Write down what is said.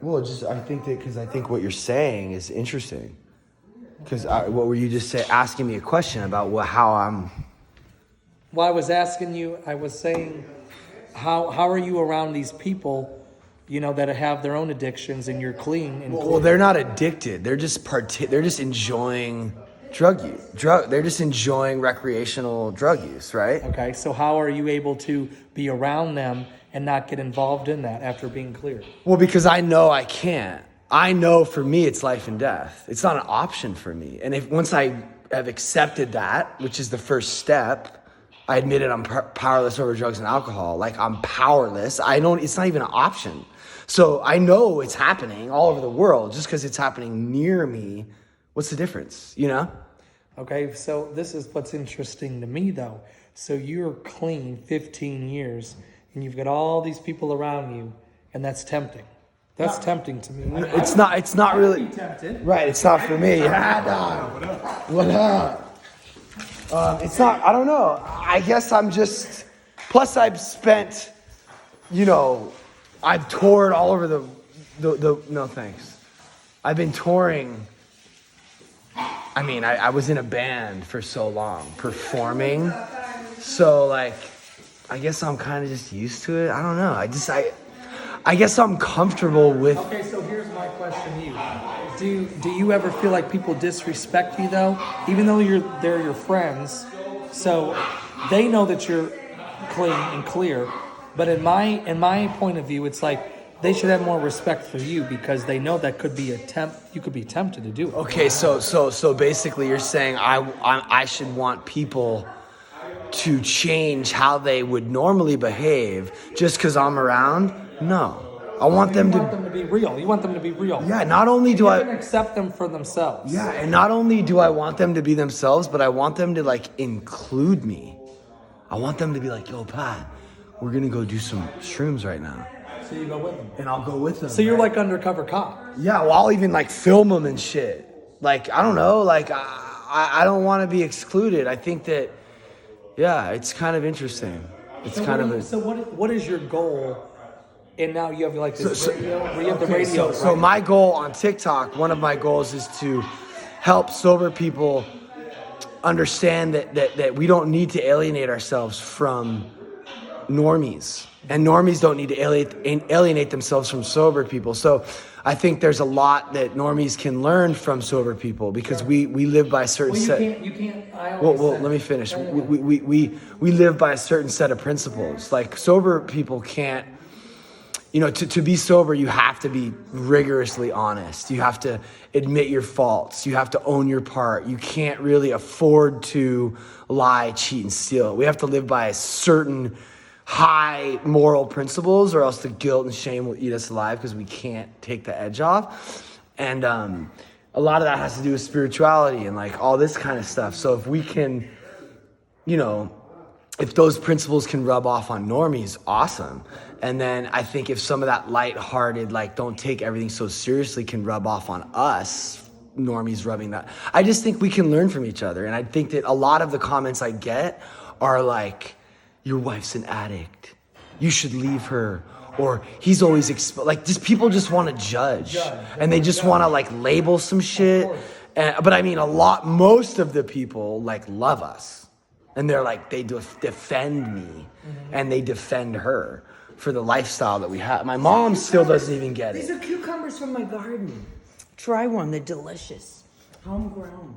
Well, because I think what you're saying is interesting. Because what were you just asking me a question about how I'm... Well, I was saying, how are you around these people, that have their own addictions and you're clean and Well, they're not addicted. They're just they're just enjoying drug use. They're just enjoying recreational drug use, right? Okay, so how are you able to be around them and not get involved in that after being clear? Well, because I know I can't. I know for me it's life and death. It's not an option for me. And once I have accepted that, which is the first step, I admitted I'm powerless over drugs and alcohol. Like, I'm powerless. It's not even an option. So I know it's happening all over the world. Just because it's happening near me, what's the difference, Okay, so this is what's interesting to me, though. So you're clean 15 years, and you've got all these people around you, and that's tempting. That's tempting to me. It's not really tempted. Right. It's not for me. What up? It's not. I don't know. I guess I'm just. Plus, I've spent. I've toured all over the. No thanks. I've been touring. I mean, I was in a band for so long, performing. So I guess I'm kind of just used to it. I don't know. I guess I'm comfortable with... Okay, so here's my question to you. Do you ever feel like people disrespect you, though? Even though they're your friends, so they know that you're clean and clear, but in my point of view, it's like they should have more respect for you because they know that could be you could be tempted to do it. Okay, so basically you're saying I should want people to change how they would normally behave just because I'm around? No. I want them to be real. You want them to be real. Yeah, not only do I... accept them for themselves. Yeah, and not only do I want them to be themselves, but I want them to, include me. I want them to be like, yo, Pat, we're going to go do some shrooms right now. So you go with them. And I'll go with them. So you're like undercover cop. Yeah, well, I'll even, film them and shit. I don't know, I don't want to be excluded. I think that, yeah, it's kind of interesting. So what is your goal? And now you have this radio, where you have the radio. So my goal on TikTok, one of my goals is to help sober people understand that we don't need to alienate ourselves from normies. And normies don't need to alienate themselves from sober people. So I think there's a lot that normies can learn from sober people because we live by a certain set. You can't. Let me finish. We live by a certain set of principles. Like, sober people can't. To be sober, you have to be rigorously honest. You have to admit your faults. You have to own your part. You can't really afford to lie, cheat, and steal. We have to live by certain high moral principles, or else the guilt and shame will eat us alive because we can't take the edge off. And a lot of that has to do with spirituality and all this kind of stuff. So if we can, if those principles can rub off on normies, awesome. And then I think if some of that lighthearted, don't take everything so seriously can rub off on us, normies rubbing that. I just think we can learn from each other. And I think that a lot of the comments I get are your wife's an addict. You should leave her. Or he's always, just people just want to judge. And they just want to label some shit. But I mean, most of the people love us. And they're they defend me. And they defend her for the lifestyle that we have. My mom still doesn't even get it. These are cucumbers from my garden. Try one, they're delicious. Homegrown.